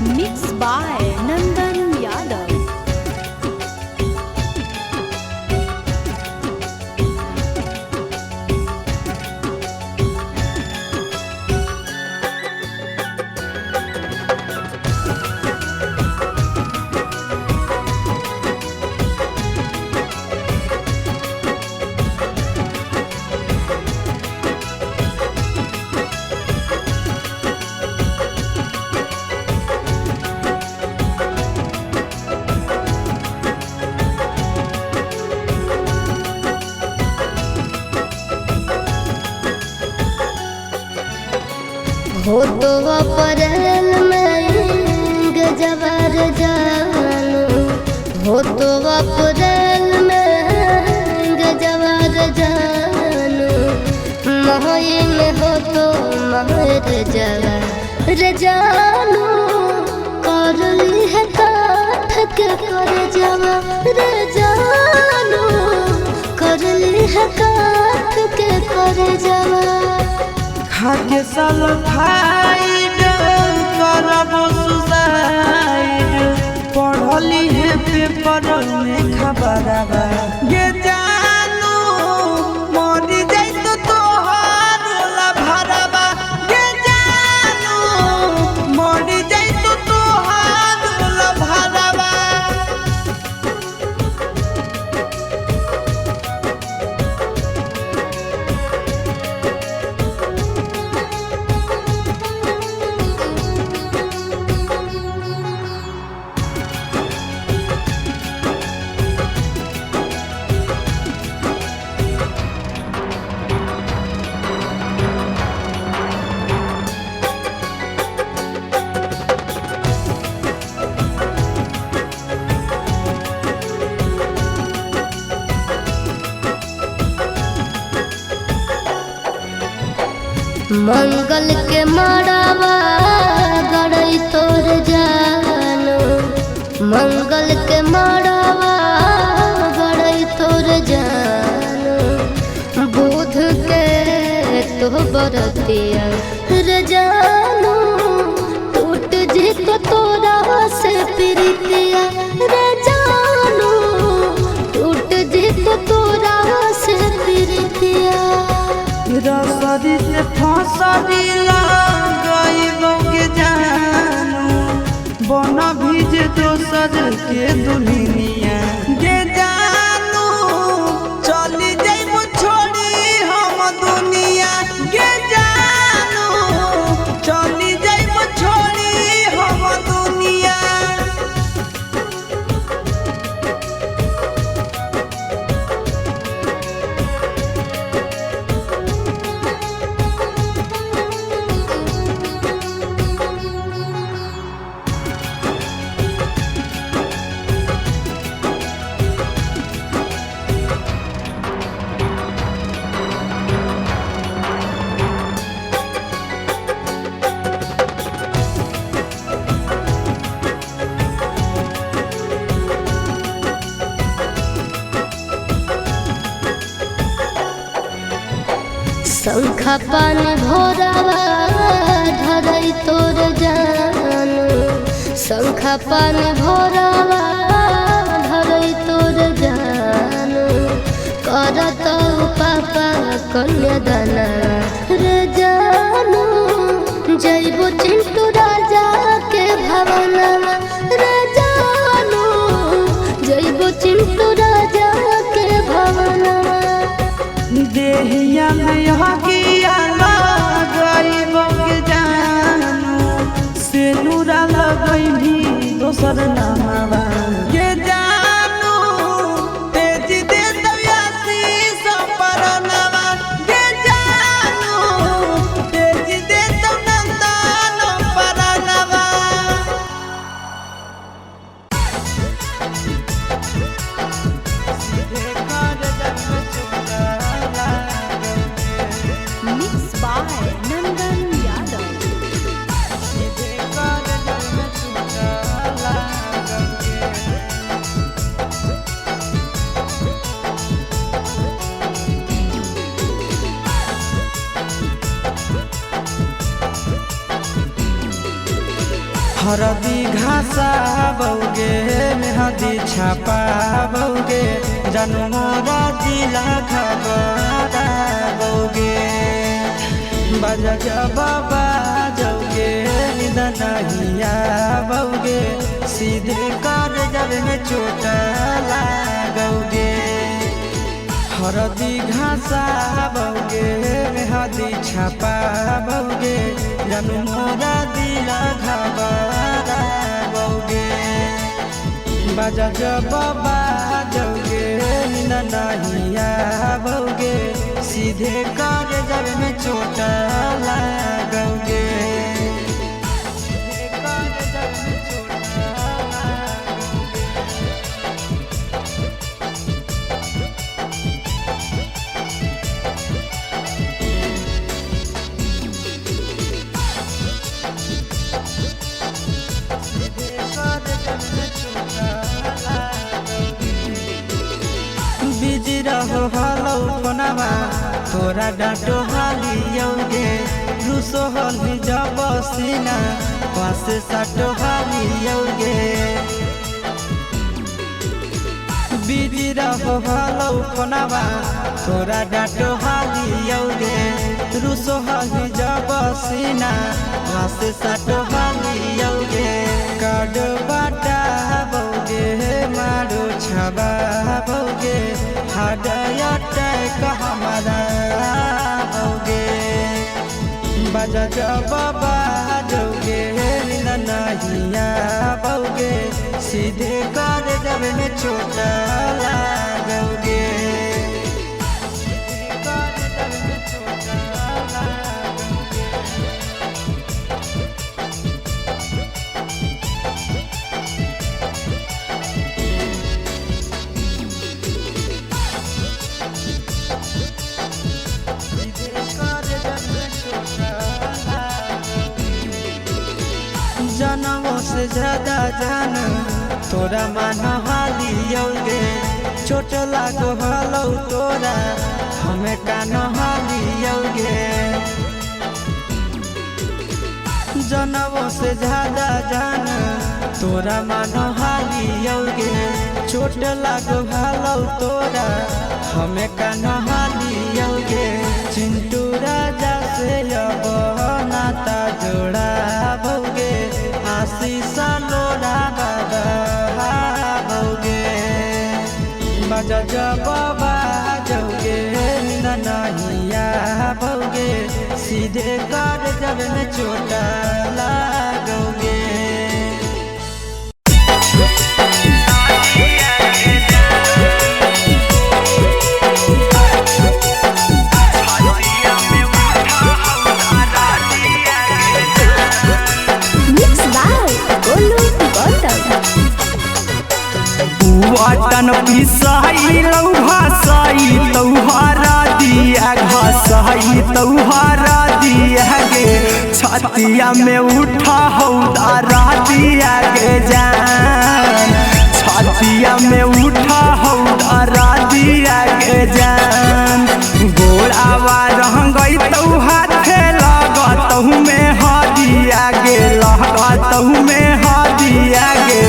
Mixed by Nandan Yadav. हो तो अप्रैल में गजबर जानू, हो तो अप्रैल में गजबर जानू, मई में हो तो महर जवर जानू, कर ली है काठ के कर जवर जानू, कर ली है काठ के कर जवर। खाके सल्फाइड करब सुसाइड, पढ़ली है पेपर में खबरवा ये जानू, मरी जाई तो तोहार भरवा ये जानू, मरी जाई तो तोहार भरवा। मंगल के मड़ावा गड़ई तोर जानू, मंगल के मड़ावा गड़ई तोर जानू, बुध के तो बरतिया रे जानू, टूट जी तो तोरा से प्रीतिया रे जानू, टूट जी तो तोरा से प्रीतिया। रसरी से फसरी लगाइबो के जानू, बन भीज दोसर के दुनिया के जानू, चली जाइबो छोड़ी हम दुनिया के जानू, चली जाइबो छोड़ी हम दुनिया। शंखा पान भोरावा धरई तोर जानू, शंखा पान भोरावा धरई तोर जानू, करत पापा कन्यादाना रे जानू, जइबो चिंटू राजा के भवनवा रे जानू, जइबो चिंटू राजा के भवनवा। देहिया में हकिया लगाइबो के जानू, सेनुरा लगैभी दोसर नामवा के जानू, तेज दे दयासी सपरनवा के जानू, तेज दे नंदन परनवा। Mixed by Nandan Yadav. हरदी घासा बौगे मेहदी छापा बौगे जानू मोरा जिला खबरा बौगे बाजा बाबा जौगे निद नहिया बौगे सीधे कर जब में चोट लागोगे हरदी घासा बौगे मेहदी छापा बौगे जानू मोरा दिला घबरा बौगे बाजा बाबा जौगे निद नहिया बौगे सीधे कर जब में चोट लागोगे बिजी रहो हलो फोनमा तोरा डांटो हालियोगे रूसो हली जब सीना पास साटो हालियोगे बिजी रहो हलो फोनमा तोरा डांटो हालियोगे रूसो हली जब सीना पास साटो हालियोगे कार्ड बाटा बौगे मारो छबा बौगे अटैक हमारा बौगे बाजा बाबा जौगे नहिया बौगे सीधे कर जब में चोट लागोगे जनमों से ज्यादा जान तोरा मान हालियोगे चोट लागो हलो तोरा हमें कान हालियोगे जनमों से ज्यादा जान तोरा मान हालियोगे चोट लागो हलो तोरा हमें कान हालियोगे चिंटू राजा से अब नाता जोड़ा बौगे आशीष लोड़ा बाबा बौगे बाजा बाबा जौगे नहिया बौगे सीधे कर जब में चोट लागोगे वाटन पिसाई भाषाई तौहारा दिया घासाई तौहारा दिया गे छतिया में उठा हौदारा दिया गे जान छतिया में उठा हौदारा दिया गे जान गोड़ावा रहंगई तौ हाथे लगतहु में हदिया गे लगतहु में हदिया गे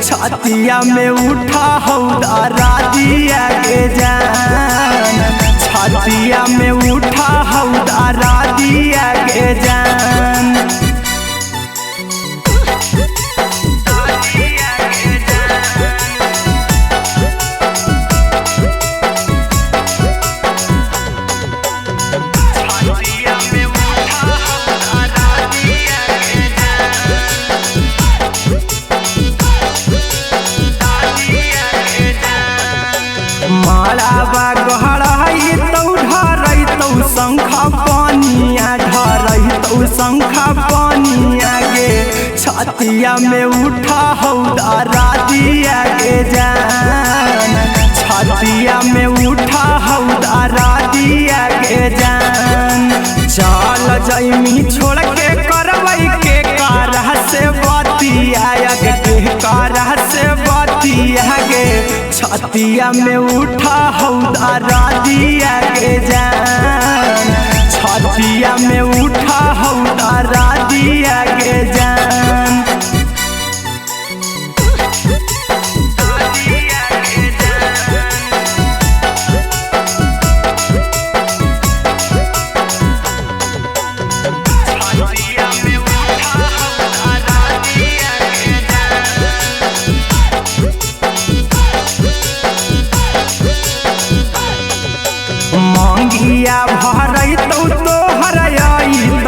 छतिया में उठा हौदारा दिया गे जान छतिया में उठा हौदारा दिया गे जान मालाबा गहराई तौ ढरई तौ शंखा पानिया ढरई तौ शंखा पानिया गे छतिया में उठा हौदारा दिया गे जान छतिया में उठा हौदारा दिया गे जान चल जैमी छोड़ के करवई के कारह से बतिया के कारह से बतिया गे छतिया में उठा हौदारा दिया गे जान छतिया में उठा हौदारा दिया गे जान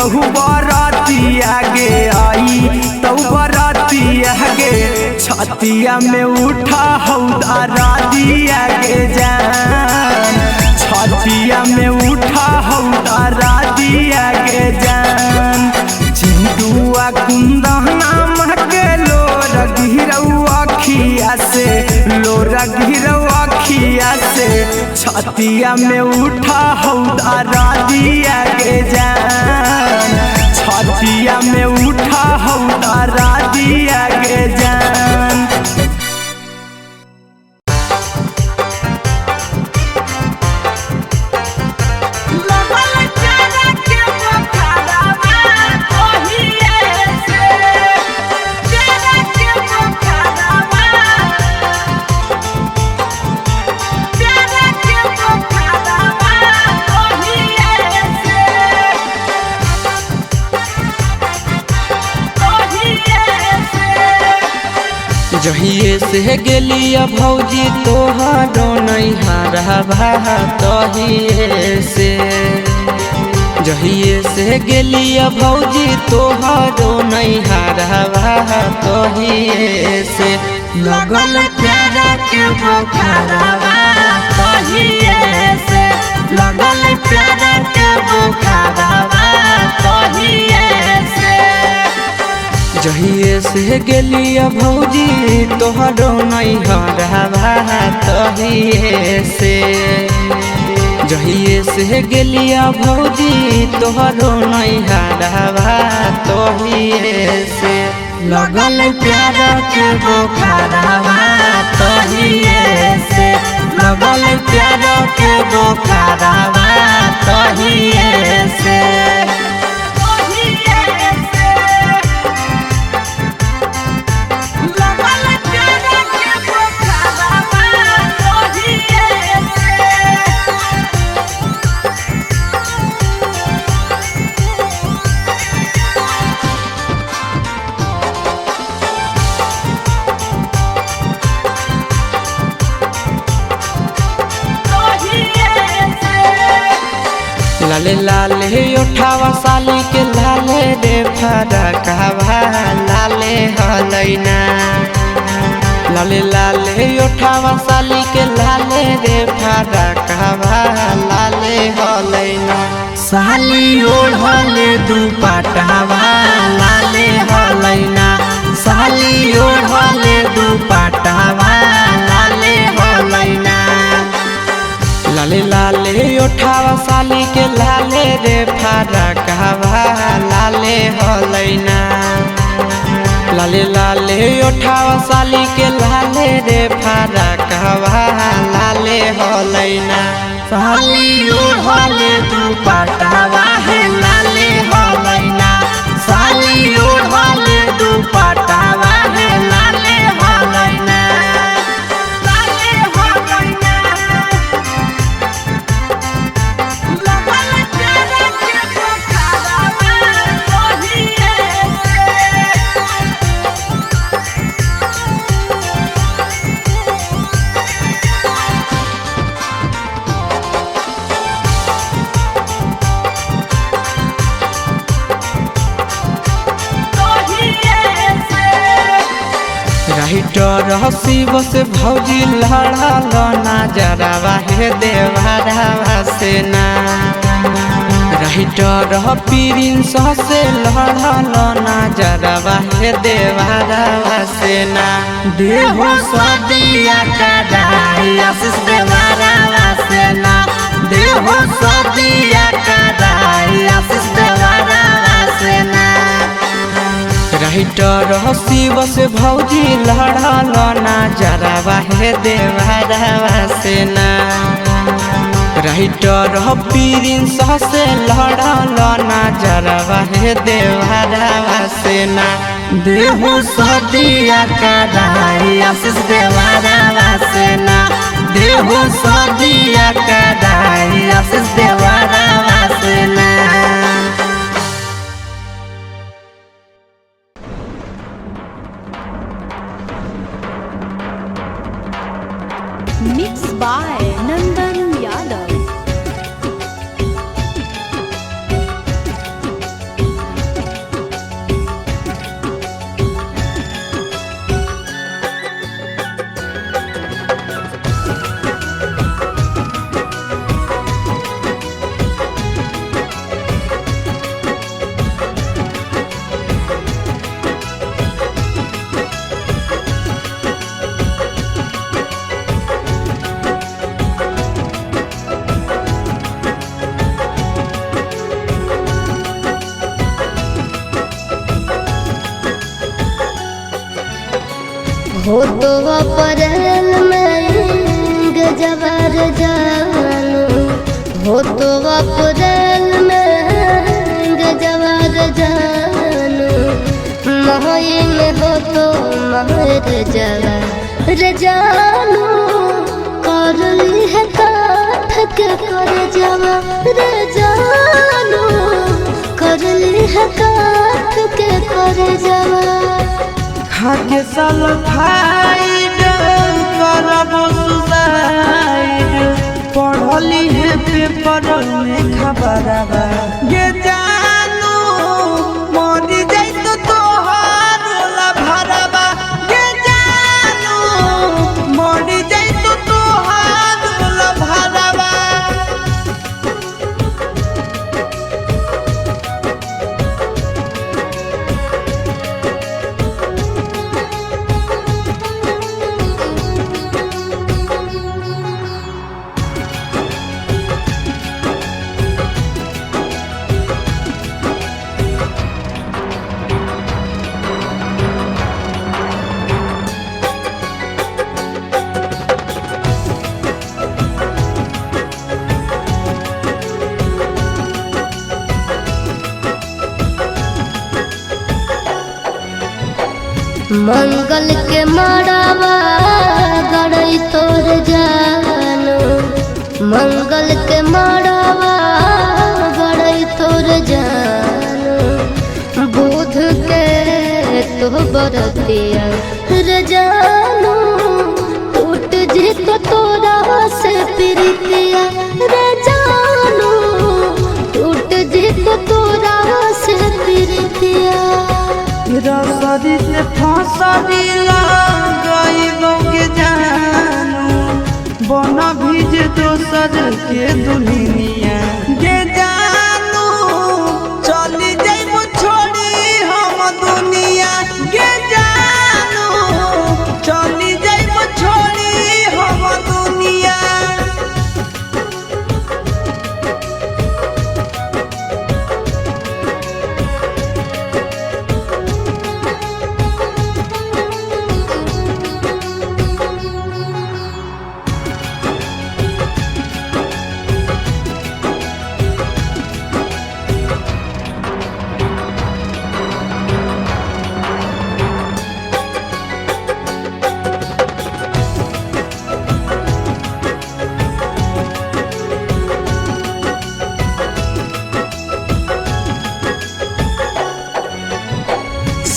रहू बरातिया गे आई तौ बरातिया गे छतिया में उठा हौदारा दिया गे जान छतिया में उठा हौदारा दिया गे जान चिंटुआ कुंदना महके लोर गिरौआ खिया से लोर गिरौआ खिया से छतिया में उठा हौदारा दिया गे जान छतिया में उठा हौदारा दिया गे जान जहिए से गेलिया भौजी तोहरो नैहरवा तहिए से जहिए से गेलिया भौजी तोहरो नैहरवा तहिए से लगल प्यारा के बुखारवा तहिए से लगल प्यारा के बुखारवा तहिए से जहिए से गेलिया भौजी तोहरो नैहरवा तहिए से जहिए से गेलिया भौजी तोहरो नैहरवा तहिए से लगल प्यारा के बुखारवा तहिए से लगल प्यारा के बुखारवा तहिए से लाले लाले उठावा साली के लाले रे फरकवा लाले हलैना लाले लाले उठावा साली के लाले रे फरकवा लाले हलैना साली ओढ़ले दुपट्टावा लाले हलैना साली ओढ़ले दुपट्टावा लाले हलैना लाले लाले उठावा साली के लाले रे फरकवा लाले हलैना लाले लाले उठावा साली के लाले रे फरकवा लाले हलैना साली ओढ़ले दुपट्टावा है लाले हलैना साली ओढ़ले दुपट्टावा है लाले हलैना राइटर हसीब से भौजी लड़ल नजरवा हे देवरवा से ना राइटर प्रिंस से लड़ल नजरवा हे देवरवा से ना देहो सदिया कदाई आशीष देवरवा से ना देहो सदिया कदाई आशीष देवरवा से ना राइटर हसीब से भौजी लड़ल नजरवा हे देवरवा से ना राइटर प्रिंस से लड़ल नजरवा हे देवरवा से ना देहो सदिया कदाई आशीष देवरवा से ना देहो सदिया कदाई आशीष देवरवा से ना Mixed by Nandan Yadav. हो तो अप्रैल में गजबर जानू, हो तो अप्रैल में गजबर जानू, मई में हो तो महर जवार जानू, करली है काठ के कर जवार जानू, करली है काठ के कर जवार। खाके सल्फाइड करब सुसाइड, पढ़ली है पेपर में खबरवा गे जानू, मरी जाई तो तोहार लभरवा गे जानू, मरी जाई तो तोहार लभरवा। मंगल के मड़ावा गड़ई तोर जानू, मंगल के मड़ावा गड़ई तोर जानू, बुध के तो बरतिया रे जानू, टूट जी तो तोरा से प्रीतिया रे जानू, टूट जी तो तोरा से प्रीतिया। रसरी से फसरी लगाइबो के जानू, बना भीज दोसर के दुल्हनिया गे जानू, चली जाइबो छोड़ी हम दुनिया गे जानू, चली जाइबो छोड़ी हम दुनिया।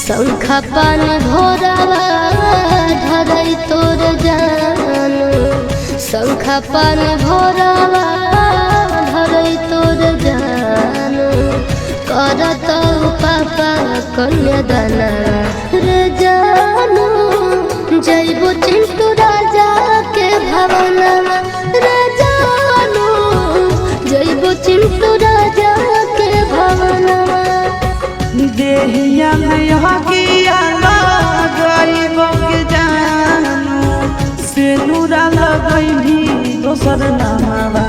शंखा पान भोरावा धरई तोर जानू, शंखा पान भोरावा धरई तोर जानू, करत पापा कन्यादाना रे जानू, जइबो चिंटू राजा के भवनवा रे जानू, जइबो चिंटू राजा के भवनवा। देहिया में हकिया लगाइबो के जानू, सेनुरा लगैभी दोसर नामवा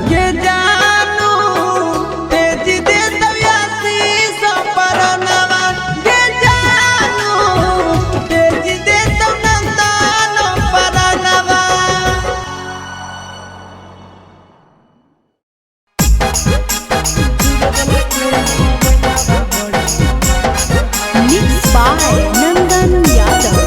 गे जानू, तेज दे दयासी सपरनवा गे जानू, तेज दे तो नंदन परनवा। Mixed by Nandan Yadav.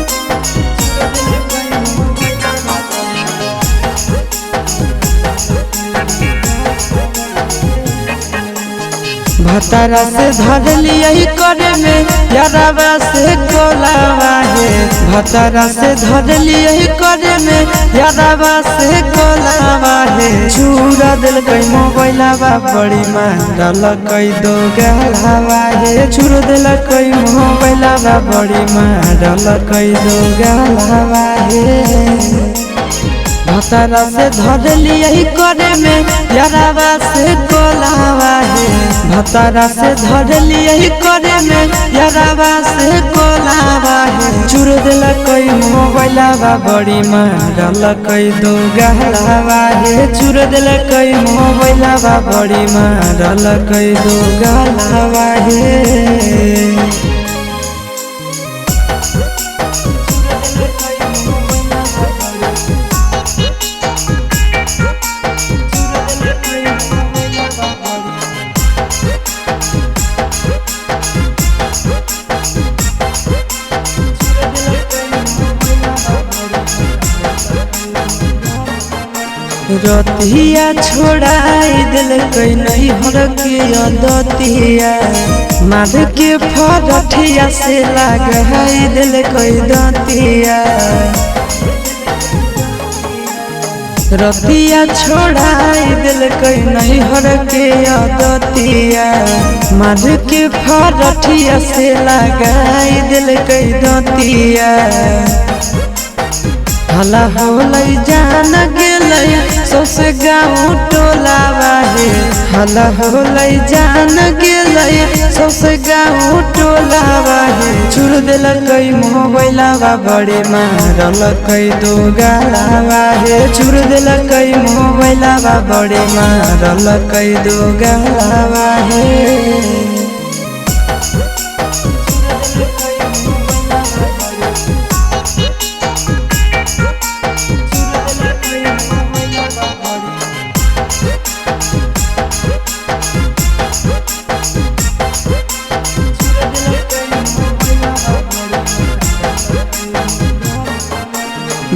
भतारा से धर लियही करे में यारावा से कोलावा है, भतारा से धर लियही करे में यारावा से कोलावा है, चूरा दिल कई मोबाइलावा बड़ी मारल कई दो गलावा है, चूर दिल कई मोबाइलावा बड़ी मारल कई दो गलावा है। भतारा से धर लियही करे में यारावा से कोलावा है, भतारा से धर लियही करे में यारावा से कोलावा है, चूर दिल कई मोबाइलावा बड़ी मारल कई दो गलावा है, चूर दिल कई मोबाइलावा बड़ी मारल कई दो गलावा है। रतिया छोड़ाई दिल कई नहीं हर के अदतिया मार के फरठिया से लगाई दिल कई दतिया रतिया छोड़ाई दिल कई नहीं हर के अदतिया मार के फरठिया से लगाई दिल कई दतिया हला होलै जान गेलै सौसे गाँव टोला बाहे हला होलै जान गेलै सौसे गाँव टोला बाहे छुड़ देलकै मोबाइलवा बड़े मारलकै दो गाला बाहे छुड़ देलकै मोबाइलवा बड़े मारलकै दो गाला बाहे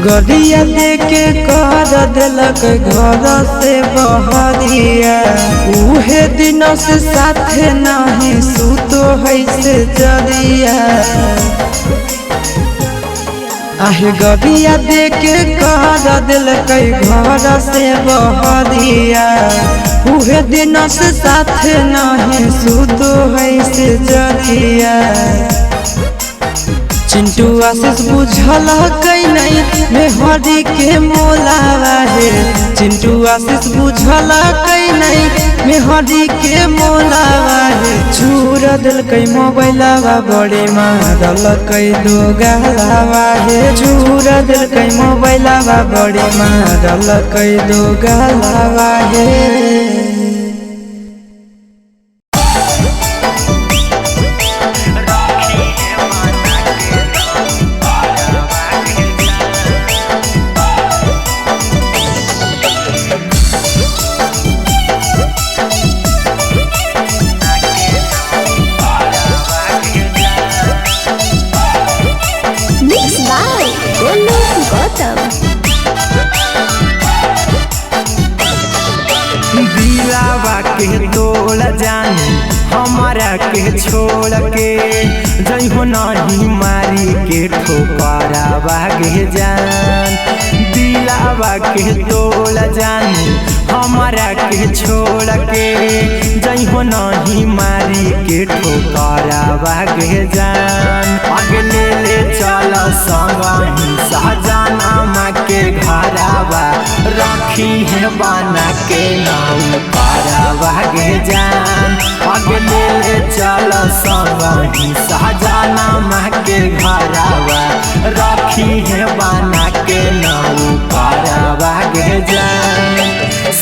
गड़िया लेके कर दिलक घर से बहरिया उहे दिन से साथे नहीं सुतो है से जरिया आहे गड़िया देके कर दिलक घर से बहरिया उहे दिन से साथे नहीं सुतो है से जरिया चिंटू आशीष बुझल कई नहीं मेहरी के मोलावा है चिंटू आशीष बुझल कई नहीं मेहरी के मोलावा है छुड़ दिलकै मोबाइलवा बड़े मारलकै दो गालावा है छुड़ दिलकै मोबाइलवा बड़े मारलकै दो गालावा है के छोड़ के जइहो नहीं मारी के ठोकरा भागे जान दिलावा के तोड़ जान हमारा के छोड़ के जइहो नहीं मारी के ठोकरा भागे जान आगे ले चल संग सहजाना माँ के घरावा रखी है बना के नाम पारा भागे जान आगे ले चल संग सहजाना माँ के घरावा रखी है बना के नाम पारा भागे जान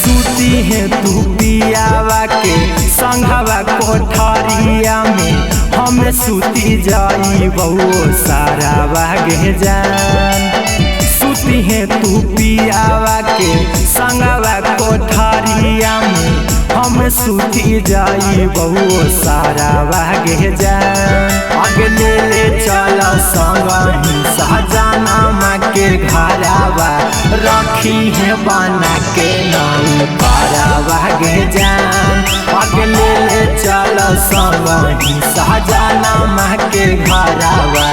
सूती है तू पियावा के संघवा कोठरिया में हमें सूती जाई बहु सारा भागे जान सूती है तू पियावा के संघवा कोठरिया में हम सूती जाई बहु सारा भागे जान आगे ले चल संग सहजाना माँ के घरावा रखी है बना के नाम पारा भागे जान आगे ले चल संग सहजाना माँ के घरावा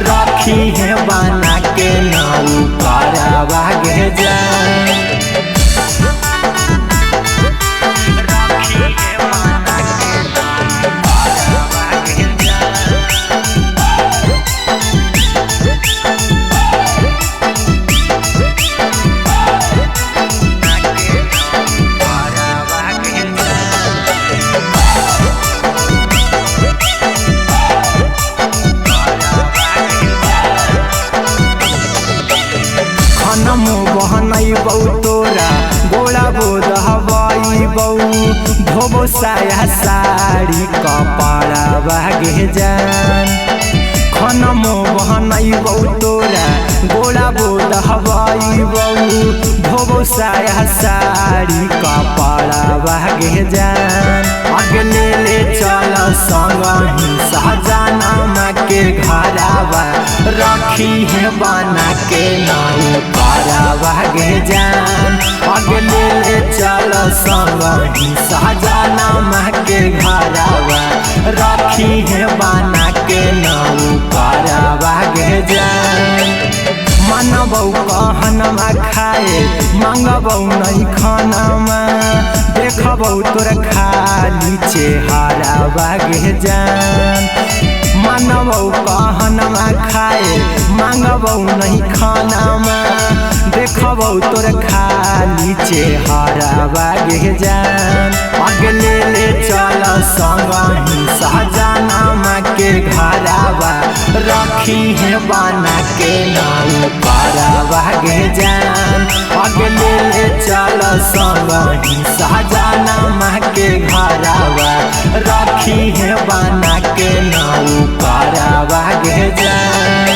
रखी है बना के नाम पारा भागे जान तोरा गोला बोध हवाई बऊ धोबो साया साड़ी कपड़ा भागे जान खनमो बहनई बऊ तोरा गोला बोध हवाई बऊ धोबो साया साड़ी कपड़ा भागे जान आगे ले चल संग सहजाना माँ के घरावा रखी है बना के नाऊ पारावा गे जान अगले ले चल संगही साजना माँ के घरावा रखी है बना के नाऊ पारावा गे जान मानबौ कहनमा खाए मांगबौ नहीं खानामा देखबौ तोर खाली चेहरावा गे जान मानबौ कहनमा खाए मांगबौ नहीं खानामा देखबौ तोर खाली चेहरावा गे जान अगले ले चल संगही साजना के घरावा रखी है बना के नाऊ पारावा गे जान अगले ले चल संगही साजना के घरावा रखी है बना के नाऊ पारावा गे जान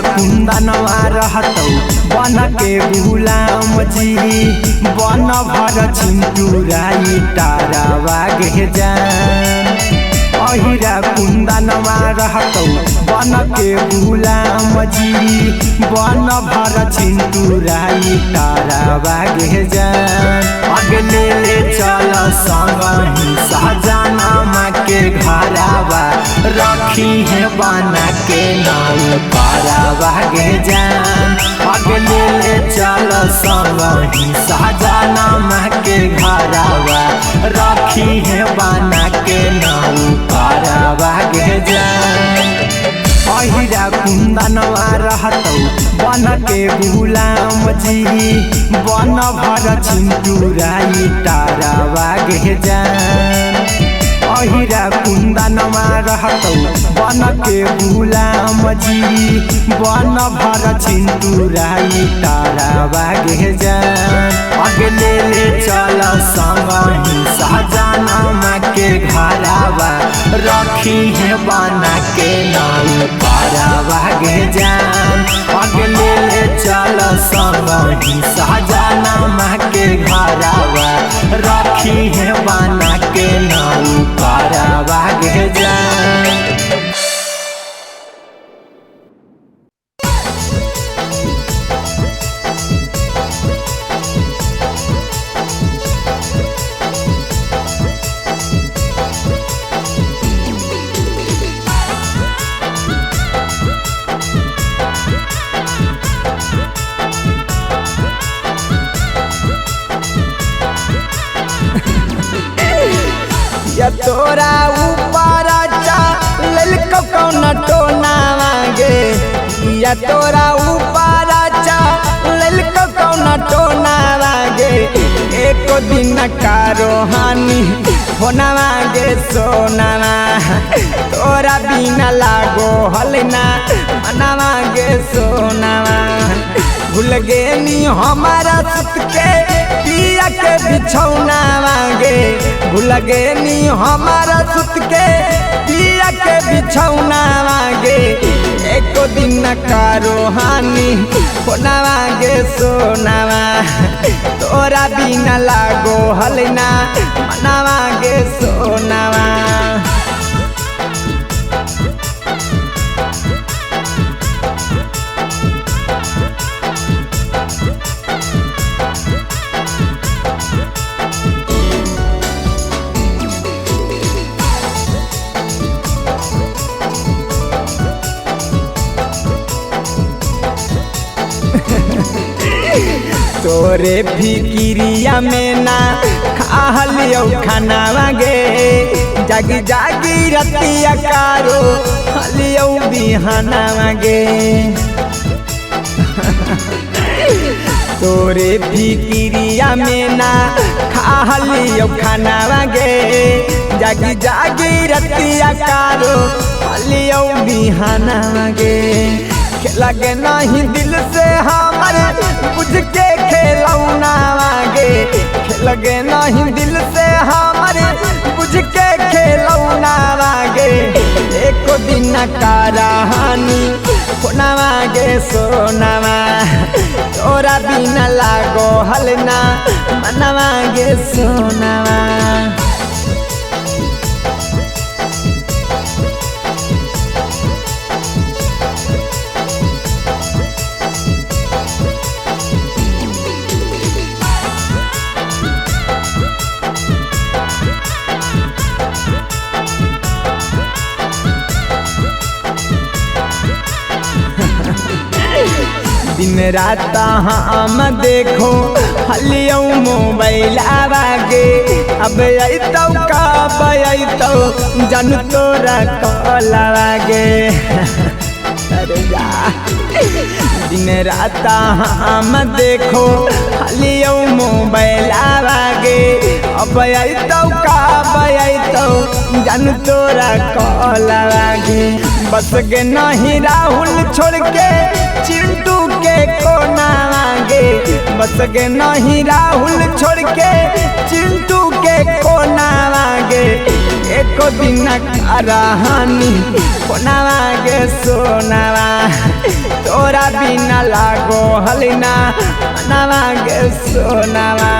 कुंदनवा रहतौ बन के गुलाम जी बन भर चिंटूराई तारावा गे जान अहिरा कुंदनवा रहतौ बन के गुलाम जी बन भर चिंटूराई तारावा गे जान अगले ले चल संगही साजना माँ के घरावा रखी है बना के नाऊ पारावा गे जान अगले ले चल संगही साजना माँ के घरावा रखी है बना के नाऊ पारावा गे जान अहिरा कुंदनवा रहतौ बन के गुलाम जी बन भर चिंटूराई तारावा गे जान अहिरा कुंदनमा रहतौ बन के गुलाम जी बन भर चिंटूराई तारावा गे जान अगले ले चल संगही साजना के घरावा रखी है बना के नाऊ पारावा गे जान अगले ले चल संगही साजना के घरावा रखी है बना के नाऊ पारावा गे जान या तोरा ऊपर ललको कौन टोना मांगे या तोरा ऊपर ललको कौन टोना मांगे एक दिन का रोहानी होना मांगे सोना तोरा बिना लागो हलना मना मांगे सोना भूल गे नी हमारा सुत के पिया के बिछौना मांगे भूल गे नी हमारा सुत के पिया के बिछौना मांगे एक दिन का रोहानी होना मांगे सोना तोरा बिना लागो हलना मना मांगे सोना तोरे फिकिरिया में ना खालियो खाना मांगे जागी जागी रतिया कारो खालियो बिहाना मांगे तोरे फिकिरिया में ना खालियो खाना मांगे जागी जागी रतिया कारो खालियो बिहाना मांगे लगे नहीं दिल से हमर बुझ के खेलौना गे लगे नहीं दिल से हमर बुझ के खेलौना गे एक दिन का रहानी फोनवा गे सोनावा तोरा बिना लागो हलना मनवा गे सोनावा। दिन रात हम देखो हलियो मोबाइल आवागे अब अतौ कब अतौ जानू तोरा कलावागे अरे जा दिन रात हम देखो हलियो मोबाइल आवागे अब अतौ कब अतौ जानू तोरा कलावागे बस गे नहीं राहुल छोड़ के चिंटू के कोना गे बस गे नहीं राहुल छोड़ के चिंटू के कोना गे एक दिन का रहानी कोनावा गे सोनावा तोरा बिना लागो हलना मनवा गे सोनावा।